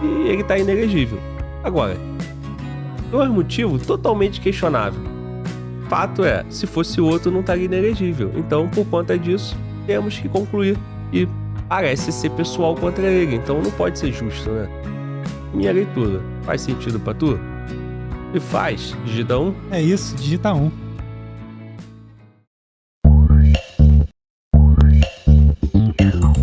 e ele tá inelegível. Agora, dois motivos totalmente questionáveis. Fato é, se fosse outro, não estaria inelegível. Então, por conta disso, temos que concluir que parece ser pessoal contra ele. Então, não pode ser justo, né? Minha leitura. Faz sentido pra tu? Se faz, digita 1. É isso, digita 1.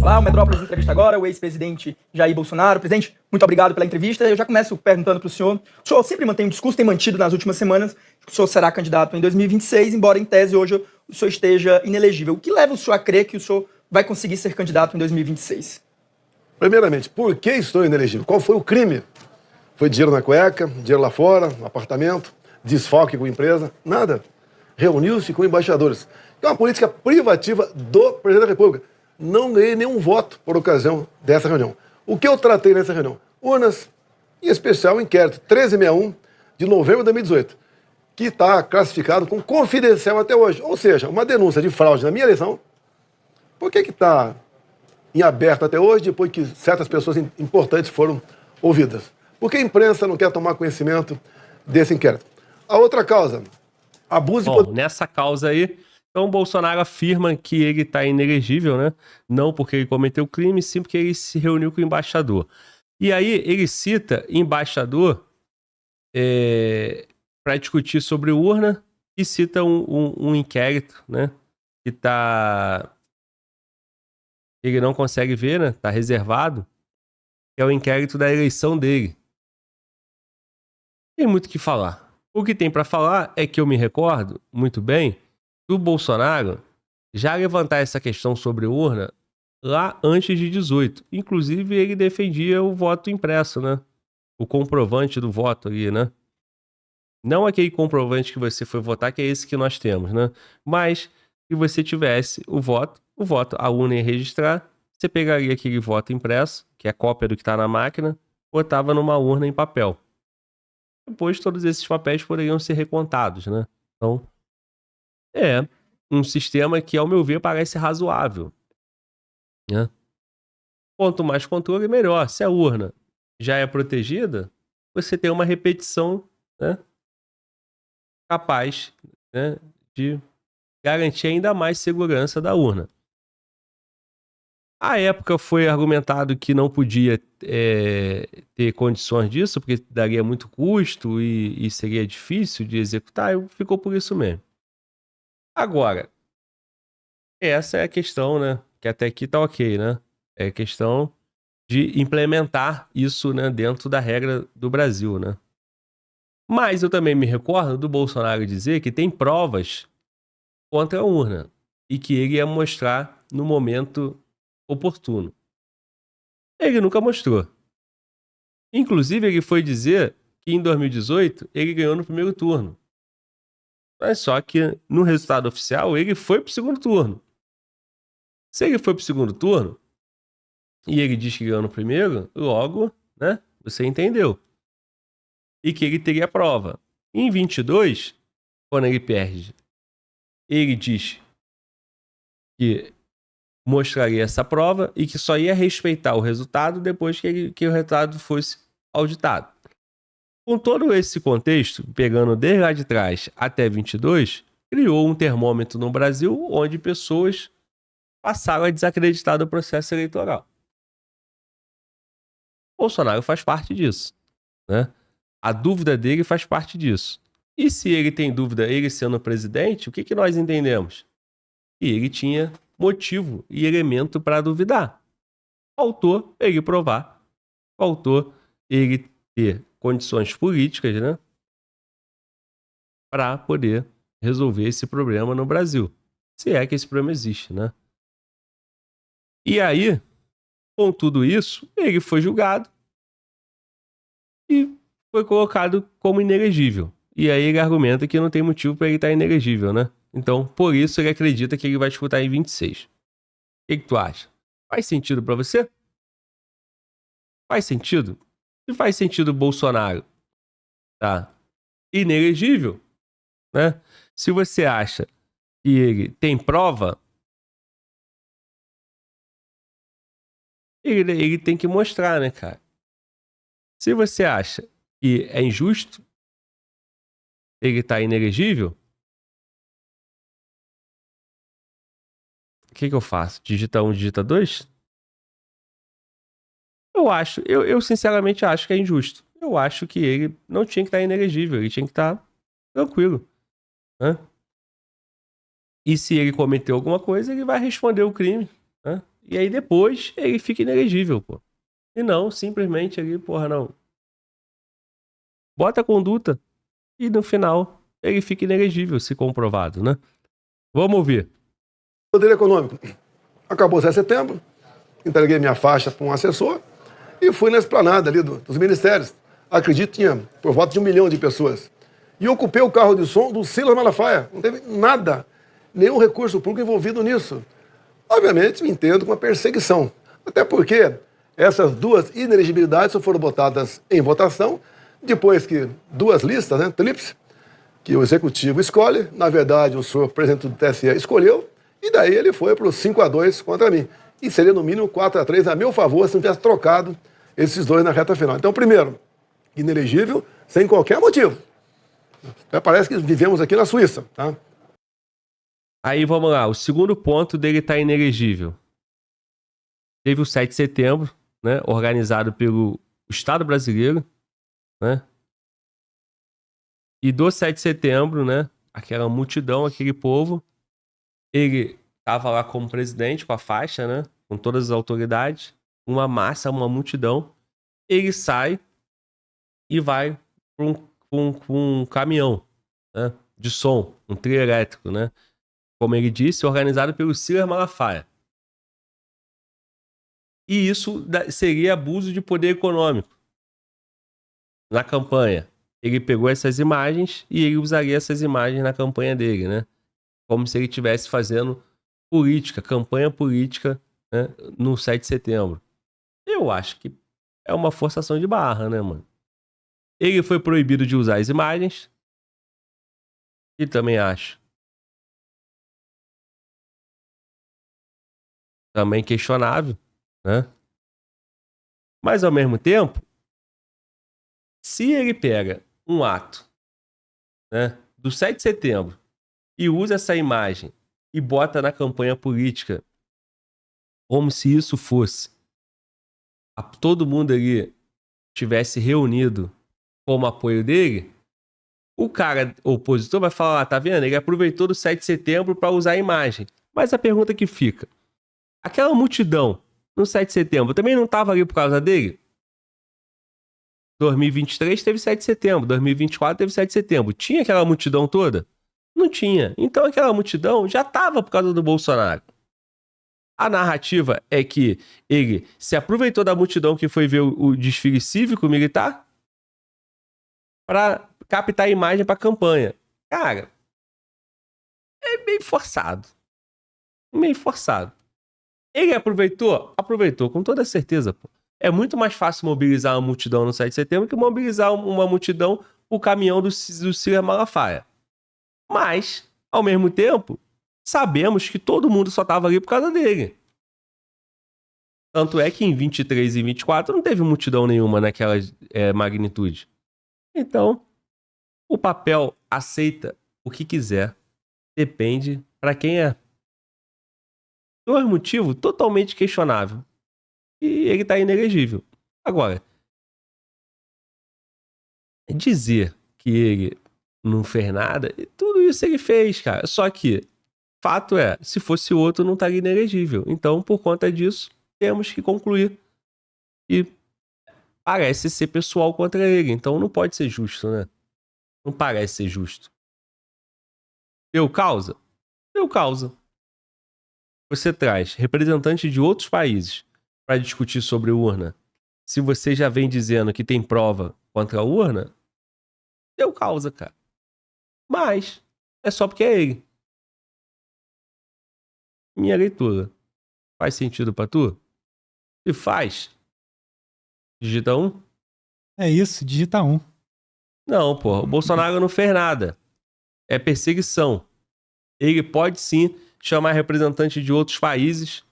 Olá, o Metrópolis entrevista agora o ex-presidente Jair Bolsonaro. Presidente, muito obrigado pela entrevista. Eu já começo perguntando para o senhor. O senhor sempre mantém um discurso, tem mantido nas últimas semanas, que o senhor será candidato em 2026, embora em tese hoje o senhor esteja inelegível. O que leva o senhor a crer que o senhor vai conseguir ser candidato em 2026? Primeiramente, por que estou inelegível? Qual foi o crime? Foi dinheiro na cueca, dinheiro lá fora, no apartamento, desfalque com empresa? Nada. Reuniu-se com embaixadores. É uma política privativa do presidente da República. Não ganhei nenhum voto por ocasião dessa reunião. O que eu tratei nessa reunião? Urnas, em especial o inquérito 1361 de novembro de 2018, que está classificado como confidencial até hoje. Ou seja, uma denúncia de fraude na minha eleição. Por que está em aberto até hoje, depois que certas pessoas importantes foram ouvidas? Porque a imprensa não quer tomar conhecimento desse inquérito. A outra causa, abuso de poder. Nessa causa aí, então o Bolsonaro afirma que ele está inelegível, né? Não porque ele cometeu crime, sim porque ele se reuniu com o embaixador. E aí ele cita embaixador para discutir sobre urna e cita um inquérito, né? Que ele não consegue ver, né? Tá reservado. Que é o inquérito da eleição dele. Tem muito o que falar. O que tem para falar é que eu me recordo muito bem do Bolsonaro já levantar essa questão sobre urna lá antes de 18. Inclusive, ele defendia o voto impresso, né? O comprovante do voto ali, né? Não aquele comprovante que você foi votar, que é esse que nós temos, né? Mas que você tivesse o voto, a urna ia registrar, você pegaria aquele voto impresso, que é a cópia do que está na máquina, botava numa urna em papel. Depois, todos esses papéis poderiam ser recontados, né? Então, é um sistema que, ao meu ver, parece razoável, né? Quanto mais controle, melhor. Se a urna já é protegida, você tem uma repetição, né, capaz, né, de garantir ainda mais segurança da urna. À época foi argumentado que não podia ter condições disso, porque daria muito custo e seria difícil de executar, e ficou por isso mesmo. Agora, essa é a questão, né? Que até aqui tá ok, né? É questão de implementar isso, né, dentro da regra do Brasil, né? Mas eu também me recordo do Bolsonaro dizer que tem provas contra a urna e que ele ia mostrar no momento oportuno. Ele nunca mostrou. Inclusive, ele foi dizer que em 2018 ele ganhou no primeiro turno. Mas só que no resultado oficial ele foi pro segundo turno. Se ele foi pro segundo turno e ele diz que ganhou no primeiro, logo, né, você entendeu. E que ele teria prova. Em 22, quando ele perde, ele diz que mostraria essa prova e que só ia respeitar o resultado depois que o resultado fosse auditado. Com todo esse contexto, pegando desde lá de trás até 22, criou um termômetro no Brasil onde pessoas passaram a desacreditar do processo eleitoral. Bolsonaro faz parte disso, né? A dúvida dele faz parte disso. E se ele tem dúvida, ele sendo presidente, o que nós entendemos? Que ele tinha motivo e elemento para duvidar. Faltou ele provar. Faltou ele ter condições políticas, né, para poder resolver esse problema no Brasil. Se é que esse problema existe, né? E aí, com tudo isso, ele foi julgado e foi colocado como inelegível. E aí ele argumenta que não tem motivo para ele estar inelegível, né? Então, por isso ele acredita que ele vai disputar em 26. O que tu acha? Faz sentido para você? Faz sentido? Se faz sentido o Bolsonaro tá inelegível, né? Se você acha que ele tem prova, ele tem que mostrar, né, cara? Se você acha que é injusto ele estar inelegível, o que eu faço? Digita 1, digita 2? Eu sinceramente acho que é injusto. Eu acho que ele não tinha que estar inelegível, ele tinha que estar tranquilo. Né? E se ele cometeu alguma coisa, ele vai responder o crime. Né? E aí depois ele fica inelegível, pô. E não, simplesmente ali, porra, não. Bota a conduta e no final ele fica inelegível, se comprovado, né? Vamos ouvir. Poder econômico. Acabou 7 de setembro, entreguei minha faixa para um assessor e fui na esplanada ali dos ministérios. Acredito que tinha por volta de 1 milhão de pessoas. E ocupei o carro de som do Silas Malafaia. Não teve nada, nenhum recurso público envolvido nisso. Obviamente, eu entendo com a perseguição. Até porque essas 2 inelegibilidades só foram botadas em votação depois que 2 listas, né, tríplice, que o executivo escolhe, na verdade o senhor presidente do TSE escolheu, e daí ele foi para o 5-2 contra mim. E seria no mínimo 4-3 a meu favor se não tivesse trocado esses 2 na reta final. Então, primeiro, inelegível sem qualquer motivo. Até parece que vivemos aqui na Suíça, tá? Aí vamos lá, o segundo ponto dele estar inelegível. Teve o 7 de setembro, né, organizado pelo Estado brasileiro, né? E do 7 de setembro, né, aquela multidão, aquele povo, ele estava lá como presidente, com a faixa, né, com todas as autoridades, uma massa, uma multidão, ele sai e vai para um caminhão, né, de som, um trio elétrico, né, como ele disse, organizado pelo Silas Malafaia. E isso seria abuso de poder econômico. Na campanha, ele pegou essas imagens e ele usaria essas imagens na campanha dele, né? Como se ele estivesse fazendo política, campanha política, né, no 7 de setembro. Eu acho que é uma forçação de barra, né, mano? Ele foi proibido de usar as imagens. E também acho. Também questionável, né? Mas ao mesmo tempo, se ele pega um ato, né, do 7 de setembro e usa essa imagem e bota na campanha política como se isso fosse todo mundo ali tivesse reunido como apoio dele, o cara o opositor vai falar, tá vendo? Ele aproveitou do 7 de setembro para usar a imagem. Mas a pergunta que fica, aquela multidão no 7 de setembro também não estava ali por causa dele? 2023 teve 7 de setembro, 2024 teve 7 de setembro. Tinha aquela multidão toda? Não tinha. Então aquela multidão já estava por causa do Bolsonaro. A narrativa é que ele se aproveitou da multidão que foi ver o desfile cívico-militar para captar a imagem para a campanha. Cara, é meio forçado. Meio forçado. Ele aproveitou? Aproveitou, com toda certeza, pô. É muito mais fácil mobilizar uma multidão no 7 de setembro que mobilizar uma multidão o caminhão do Silas Malafaia. Mas, ao mesmo tempo, sabemos que todo mundo só estava ali por causa dele. Tanto é que em 23 e 24 não teve multidão nenhuma naquela magnitude. Então, o papel aceita o que quiser. Depende para quem é. Dois motivos totalmente questionável. E ele tá inelegível. Agora, dizer que ele não fez nada, tudo isso ele fez, cara. Só que, fato é, se fosse outro, não estaria inelegível. Então, por conta disso, temos que concluir. E parece ser pessoal contra ele. Então, não pode ser justo, né? Não parece ser justo. Deu causa? Deu causa. Você traz representantes de outros países para discutir sobre urna. Se você já vem dizendo que tem prova contra a urna, deu causa, cara. Mas é só porque é ele. Minha leitura. Faz sentido pra tu? Se faz, digita 1. É isso, digita 1. Não, pô. O Bolsonaro não fez nada. É perseguição. Ele pode sim chamar representantes de outros países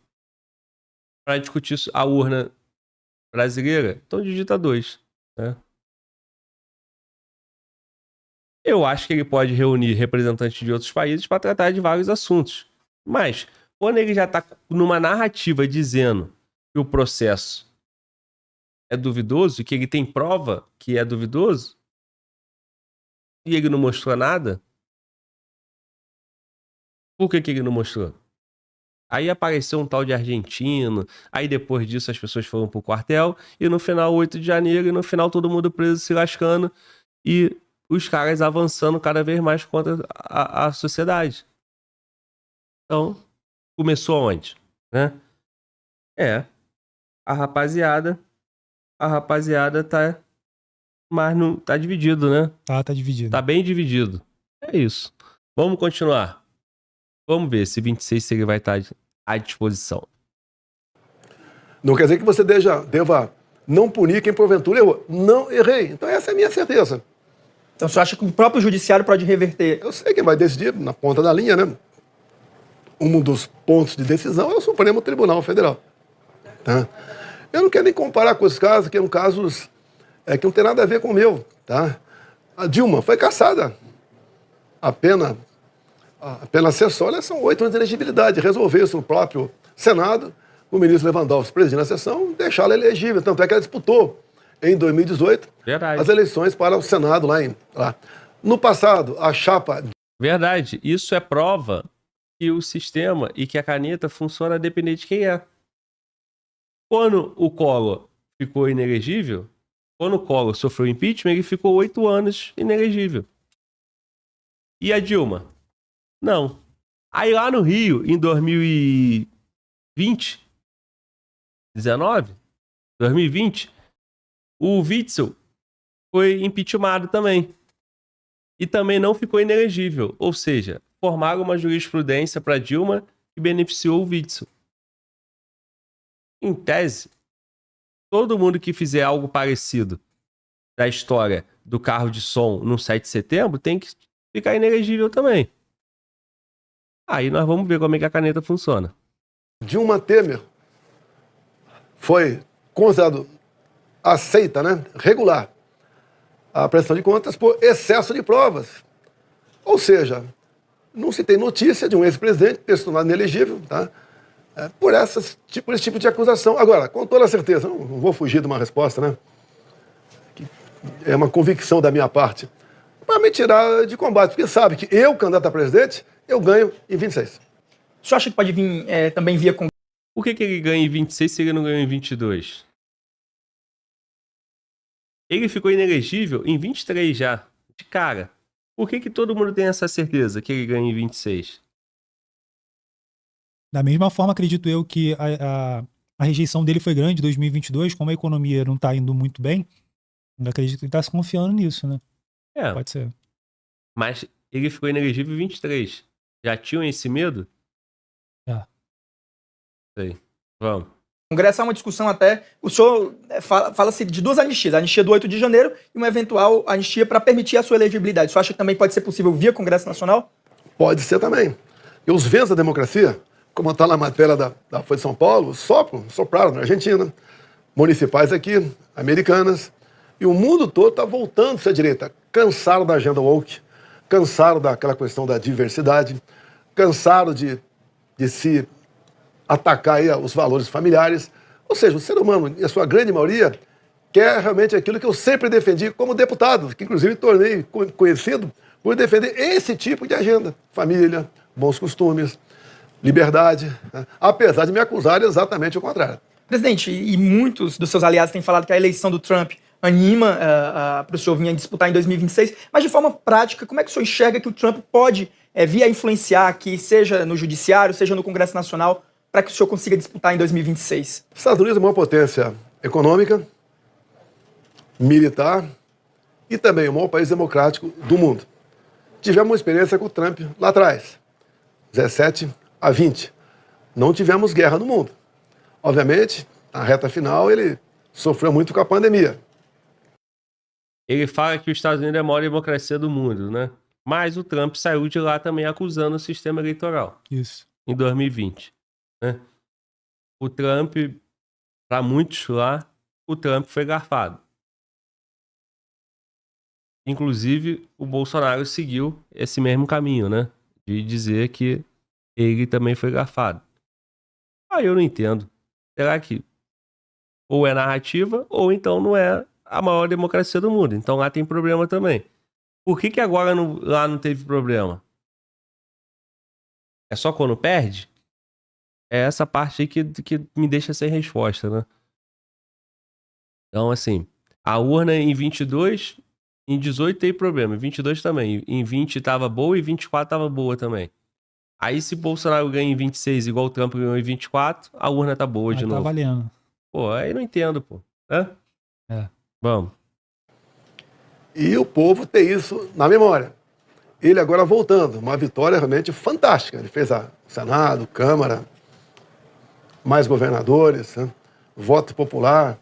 para discutir a urna brasileira. Então digita 2. né? Eu acho que ele pode reunir representantes de outros países para tratar de vários assuntos. Mas, quando ele já está numa narrativa dizendo que o processo é duvidoso, que ele tem prova que é duvidoso, e ele não mostrou nada, por que ele não mostrou? Aí apareceu um tal de argentino, aí depois disso as pessoas foram pro quartel, e no final, 8 de janeiro, e no final todo mundo preso se lascando, e os caras avançando cada vez mais contra a sociedade. Então, começou onde? Né? A rapaziada tá... Mas não tá dividido, né? Tá dividido. Tá bem dividido. É isso. Vamos continuar. Vamos ver se 26 se ele vai estar à disposição. Não quer dizer que você deva não punir quem porventura errou. Não errei. Então essa é a minha certeza. Então você acha que o próprio judiciário pode reverter? Eu sei quem vai decidir na ponta da linha, né? Um dos pontos de decisão é o Supremo Tribunal Federal. Tá? Eu não quero nem comparar com os casos, que são casos que não tem nada a ver com o meu. Tá? A Dilma foi cassada. A pena acessória são 8 anos de elegibilidade. Resolveu isso no próprio Senado, o ministro Lewandowski presidindo a sessão, deixá-la elegível. Tanto é que ela disputou, em 2018, as eleições para o Senado lá. No passado, a chapa... Verdade. Isso é prova que o sistema e que a caneta funciona a depender de quem é. Quando o Collor ficou inelegível, quando o Collor sofreu impeachment, ele ficou 8 anos inelegível. E a Dilma? Não. Aí lá no Rio, em 2020, 2020, o Witzel foi impeachmentado também. E também não ficou inelegível. Ou seja, formaram uma jurisprudência para Dilma que beneficiou o Witzel. Em tese, todo mundo que fizer algo parecido da história do carro de som no 7 de setembro tem que ficar inelegível também. Aí nós vamos ver como é que a caneta funciona. Dilma Temer foi considerado aceita, né, regular, a prestação de contas por excesso de provas. Ou seja, não se tem notícia de um ex-presidente ter se tornado inelegível, tá? Por esse tipo de acusação. Agora, com toda certeza, não vou fugir de uma resposta, né? Que é uma convicção da minha parte, para me tirar de combate, porque sabe que eu, candidato a presidente, eu ganho em 26. O senhor acha que pode vir também via Congresso? Por que ele ganha em 26 se ele não ganhou em 22? Ele ficou inelegível em 23 já, de cara. Por que todo mundo tem essa certeza que ele ganha em 26? Da mesma forma, acredito eu que a rejeição dele foi grande em 2022, como a economia não tá indo muito bem, eu acredito que ele tá se confiando nisso, né? Pode ser. Mas ele ficou inelegível em 23. Já tinham esse medo? Já. Sei. Vamos. O Congresso há uma discussão até. O senhor fala-se de 2 anistias, a anistia do 8 de janeiro e uma eventual anistia para permitir a sua elegibilidade. O senhor acha que também pode ser possível via Congresso Nacional? Pode ser também. E os ventos da democracia, como está na matéria da Folha de São Paulo, sopraram na Argentina, municipais aqui, americanas, e o mundo todo está voltando-se à direita. Cansaram da agenda woke, cansaram daquela questão da diversidade, cansaram de se atacar aí os valores familiares. Ou seja, o ser humano, em sua grande maioria, quer realmente aquilo que eu sempre defendi como deputado, que inclusive tornei conhecido por defender esse tipo de agenda. Família, bons costumes, liberdade, né? Apesar de me acusarem exatamente o contrário. Presidente, e muitos dos seus aliados têm falado que a eleição do Trump anima para o senhor vir a disputar em 2026, mas de forma prática, como é que o senhor enxerga que o Trump pode vir a influenciar aqui, seja no Judiciário, seja no Congresso Nacional, para que o senhor consiga disputar em 2026? Estados Unidos é uma potência econômica, militar e também o maior país democrático do mundo. Tivemos uma experiência com o Trump lá atrás, 17 a 20. Não tivemos guerra no mundo. Obviamente, na reta final, ele sofreu muito com a pandemia. Ele fala que os Estados Unidos é a maior democracia do mundo, né? Mas o Trump saiu de lá também acusando o sistema eleitoral. Isso. Em 2020. Né? O Trump, para muitos lá, o Trump foi garfado. Inclusive, o Bolsonaro seguiu esse mesmo caminho, né? De dizer que ele também foi garfado. Aí eu não entendo. Será que ou é narrativa, ou então não é a maior democracia do mundo? Então lá tem problema também. Por que agora lá não teve problema? É só quando perde? É essa parte aí que me deixa sem resposta, né? Então, assim, a urna em 22, em 18 tem problema, em 22 também. Em 20 tava boa e 24 tava boa também. Aí se Bolsonaro ganha em 26 igual o Trump ganhou em 24, a urna tá boa de novo. Tá valendo. Pô, aí não entendo, pô. Hã? É. Vamos. E o povo tem isso na memória. Ele agora voltando, uma vitória realmente fantástica. Ele fez a Senado, Câmara, mais governadores, né? Voto popular,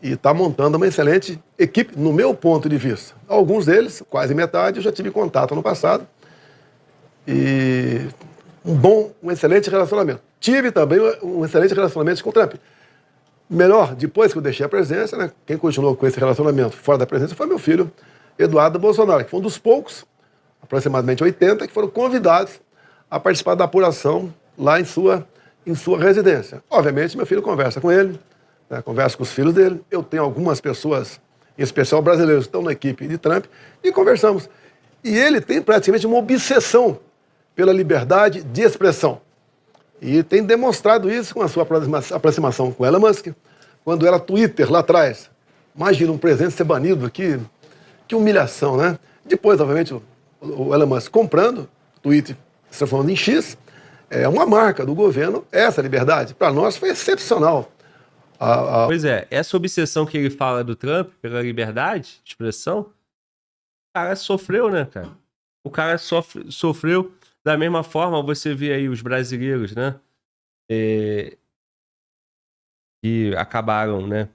e está montando uma excelente equipe, no meu ponto de vista. Alguns deles, quase metade, eu já tive contato no passado, e um excelente relacionamento. Tive também um excelente relacionamento com o Trump. Melhor, depois que eu deixei a presidência, né, quem continuou com esse relacionamento fora da presidência foi meu filho, Eduardo Bolsonaro, que foi um dos poucos, aproximadamente 80, que foram convidados a participar da apuração lá em sua residência. Obviamente, meu filho conversa com ele, né, conversa com os filhos dele. Eu tenho algumas pessoas, em especial brasileiros, que estão na equipe de Trump, e conversamos. E ele tem praticamente uma obsessão pela liberdade de expressão. E tem demonstrado isso com a sua aproximação com Elon Musk, quando era Twitter lá atrás. Imagina um presidente ser banido, que humilhação, né? Depois, obviamente, o Elon Musk comprando, Twitter se transformando em X, é uma marca do governo, essa liberdade. Para nós foi excepcional. Pois é, essa obsessão que ele fala do Trump pela liberdade de expressão, o cara sofreu, né, cara? O cara sofreu da mesma forma, você vê aí os brasileiros, né? Que acabaram, né?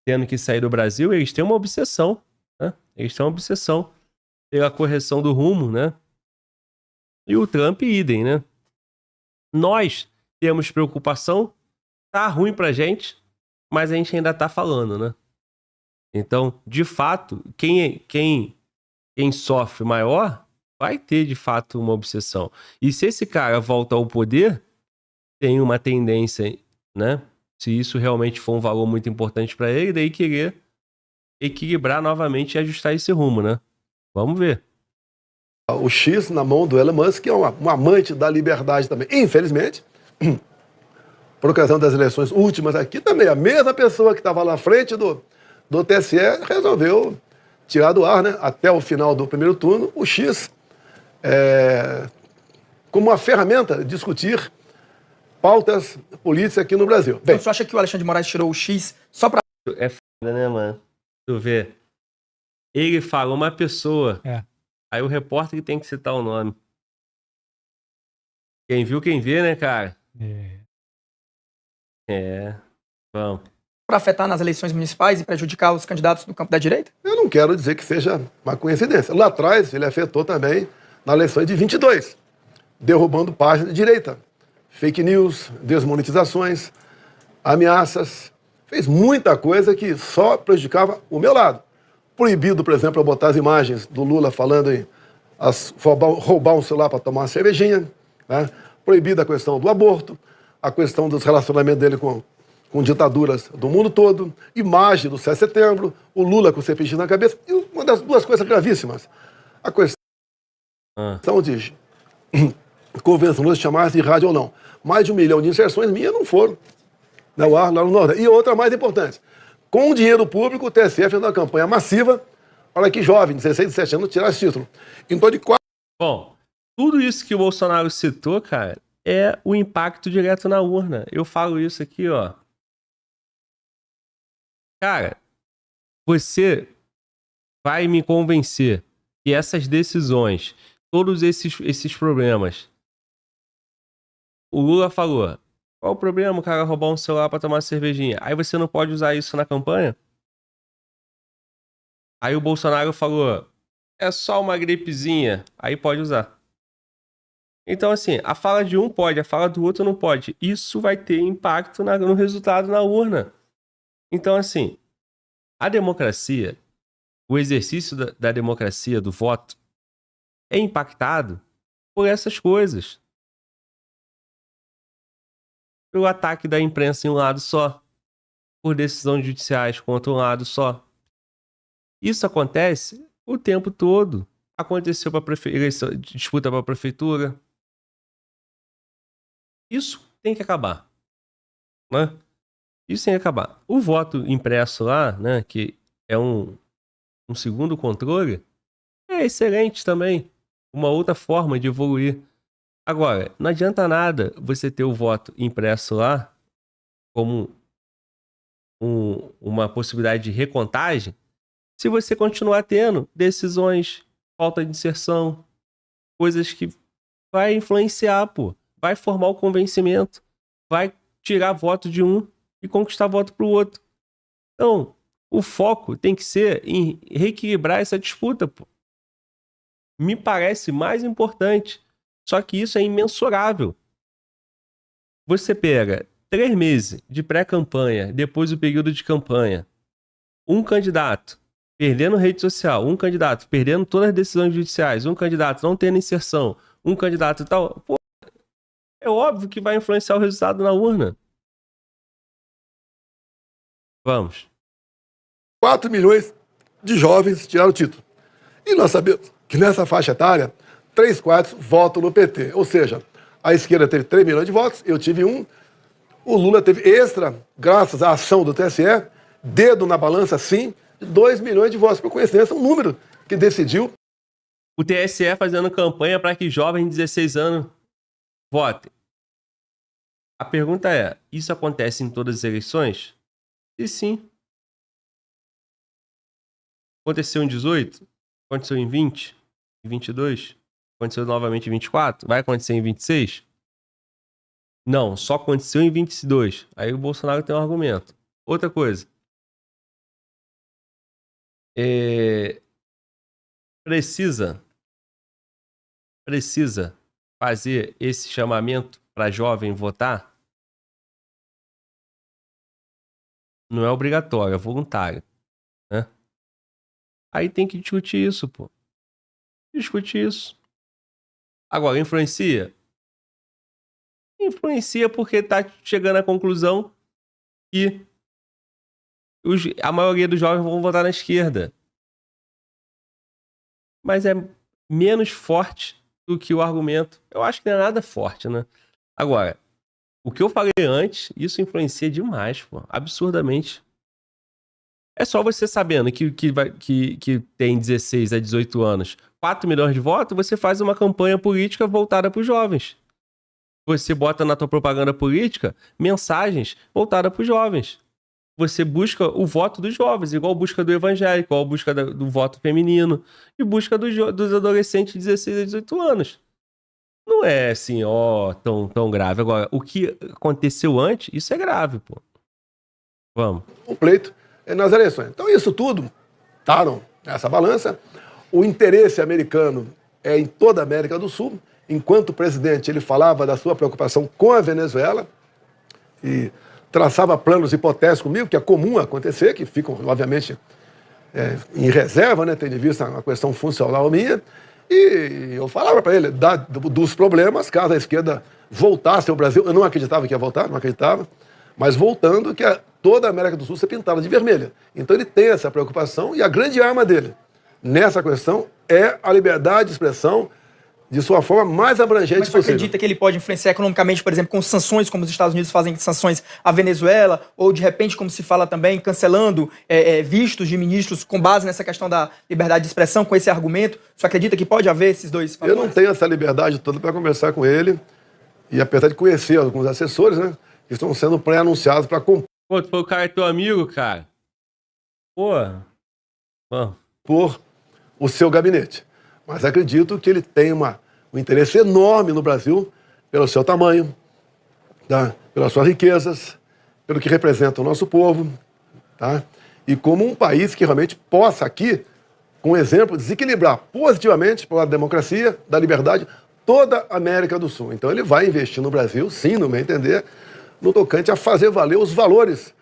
Tendo que sair do Brasil, eles têm uma obsessão, né? Eles têm uma obsessão pela correção do rumo, né? E o Trump, idem, né? Nós temos preocupação, tá ruim pra gente, mas a gente ainda tá falando, né? Então, de fato, quem sofre maior vai ter, de fato, uma obsessão. E se esse cara volta ao poder, tem uma tendência, né? Se isso realmente for um valor muito importante para ele, daí querer equilibrar novamente e ajustar esse rumo, né? Vamos ver. O X na mão do Elon Musk, que é um amante da liberdade também. Infelizmente, por ocasião das eleições últimas aqui também, a mesma pessoa que estava lá à frente do TSE resolveu tirar do ar, né, até o final do primeiro turno, o X como uma ferramenta de discutir pautas políticas aqui no Brasil. Bem, você acha que o Alexandre de Moraes tirou o X só para... É foda, né, mano? Tu vê. Ele fala uma pessoa, aí o repórter que tem que citar o nome. Quem viu, quem vê, né, cara? Vamos. Para afetar nas eleições municipais e prejudicar os candidatos do campo da direita? Eu não quero dizer que seja uma coincidência. Lá atrás, ele afetou também na eleição de 22, derrubando páginas de direita. Fake news, desmonetizações, ameaças. Fez muita coisa que só prejudicava o meu lado. Proibido, por exemplo, eu botar as imagens do Lula falando em roubar um celular para tomar uma cervejinha. Né? Proibida a questão do aborto, a questão dos relacionamentos dele com ditaduras do mundo todo, imagem do 7 de setembro, o Lula com o CPX na cabeça, e uma das duas coisas gravíssimas, a questão de convenção de chamar de rádio ou não. Mais de 1 milhão de inserções minhas não foram no ar lá no Nordeste. E outra mais importante, com o dinheiro público, o TSE fez uma campanha massiva para que jovens de 16, 17 anos tirassem título. Então, Bom, tudo isso que o Bolsonaro citou, cara, é o impacto direto na urna. Eu falo isso aqui, ó. Cara, você vai me convencer que essas decisões, todos esses problemas... O Lula falou, qual o problema o cara roubar um celular pra tomar uma cervejinha? Aí você não pode usar isso na campanha? Aí o Bolsonaro falou, é só uma gripezinha, aí pode usar. Então, assim, a fala de um pode, a fala do outro não pode. Isso vai ter impacto no resultado na urna. Então, assim, a democracia, o exercício da democracia, do voto, é impactado por essas coisas. Pelo ataque da imprensa em um lado só, por decisões judiciais contra um lado só. Isso acontece o tempo todo. Aconteceu para disputa para a prefeitura. Isso tem que acabar, né? Isso tem que acabar. O voto impresso lá, né, que é um segundo controle, é excelente também. Uma outra forma de evoluir. Agora, não adianta nada você ter o voto impresso lá como uma possibilidade de recontagem se você continuar tendo decisões, falta de inserção, coisas que vai influenciar, pô. Vai formar o convencimento, vai tirar voto de um e conquistar voto pro outro. Então, o foco tem que ser em reequilibrar essa disputa, pô. Me parece mais importante. Só que isso é imensurável. Você pega 3 meses de pré-campanha, depois do período de campanha, um candidato perdendo rede social, um candidato perdendo todas as decisões judiciais, um candidato não tendo inserção, um candidato e tal, pô, é óbvio que vai influenciar o resultado na urna. Vamos. 4 milhões de jovens tiraram o título. E nós sabemos que nessa faixa etária, 3/4 votam no PT. Ou seja, a esquerda teve 3 milhões de votos, eu tive 1. O Lula teve extra, graças à ação do TSE, dedo na balança, sim, 2 milhões de votos. Por coincidência, um número que decidiu. O TSE fazendo campanha para que jovens de 16 anos votem. A pergunta é, isso acontece em todas as eleições? E sim. Aconteceu em 18? Aconteceu em 20? Em 22? Aconteceu novamente em 24? Vai acontecer em 26? Não, só aconteceu em 22. Aí o Bolsonaro tem um argumento. Outra coisa. Precisa fazer esse chamamento para jovem votar? Não é obrigatório, é voluntário, né? Aí tem que discutir isso, pô. Discute isso. Agora, influencia? Influencia porque tá chegando à conclusão que a maioria dos jovens vão votar na esquerda. Mas é menos forte do que o argumento. Eu acho que não é nada forte, né? Agora, o que eu falei antes, isso influencia demais, pô. Absurdamente. É só você sabendo que tem 16 a 18 anos, 4 milhões de votos, você faz uma campanha política voltada para os jovens. Você bota na tua propaganda política mensagens voltadas para os jovens. Você busca o voto dos jovens, igual busca do evangélico, igual busca do voto feminino, e busca dos adolescentes de 16 a 18 anos. Não é assim, tão grave. Agora, o que aconteceu antes, isso é grave, pô. Vamos. O pleito nas eleições. Então, isso tudo estaram nessa balança. O interesse americano é em toda a América do Sul. Enquanto o presidente ele falava da sua preocupação com a Venezuela e traçava planos hipotéticos comigo, que é comum acontecer, que ficam, obviamente, em reserva, né, tendo em vista uma questão funcional minha. E eu falava para ele dos problemas, caso a esquerda voltasse ao Brasil. Eu não acreditava que ia voltar, não acreditava. Mas voltando, que toda a América do Sul ser pintada de vermelha. Então ele tem essa preocupação e a grande arma dele nessa questão é a liberdade de expressão de sua forma mais abrangente possível. Mas você acredita que ele pode influenciar economicamente, por exemplo, com sanções, como os Estados Unidos fazem sanções à Venezuela, ou de repente, como se fala também, cancelando vistos de ministros com base nessa questão da liberdade de expressão, com esse argumento? Você acredita que pode haver esses dois fatores? Eu não tenho essa liberdade toda para conversar com ele, e apesar de conhecer alguns assessores, né, que estão sendo pré-anunciados para compor. Pô, tu foi o cara é teu amigo, cara. Por o seu gabinete. Mas acredito que ele tem um interesse enorme no Brasil, pelo seu tamanho, tá? Pelas suas riquezas, pelo que representa o nosso povo, tá? E como um país que realmente possa aqui, com exemplo, desequilibrar positivamente pela democracia, da liberdade, toda a América do Sul. Então ele vai investir no Brasil, sim, no meu entender, no tocante a fazer valer os valores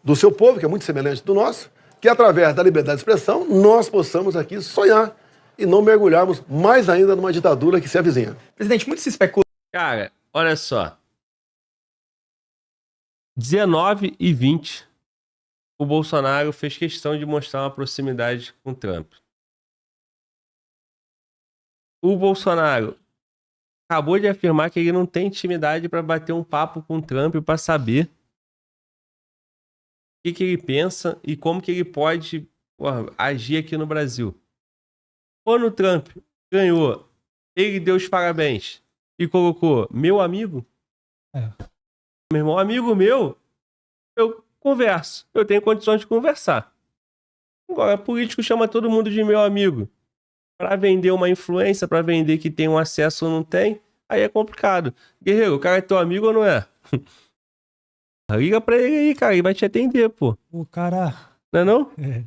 do seu povo, que é muito semelhante do nosso, que através da liberdade de expressão nós possamos aqui sonhar e não mergulharmos mais ainda numa ditadura que se avizinha. Presidente, muito se especula. Cara, olha só. 19 e 20, o Bolsonaro fez questão de mostrar uma proximidade com o Trump. O Bolsonaro acabou de afirmar que ele não tem intimidade para bater um papo com o Trump para saber o que ele pensa e como que ele pode agir aqui no Brasil. Quando o Trump ganhou, ele deu os parabéns e colocou meu amigo. Meu irmão, amigo meu, eu converso. Eu tenho condições de conversar. Agora, político chama todo mundo de meu amigo. Para vender uma influência, para vender que tem um acesso ou não tem, aí é complicado. Guerreiro, o cara é teu amigo ou não é? Liga pra ele aí, cara, ele vai te atender, pô. O cara... Não é não? É.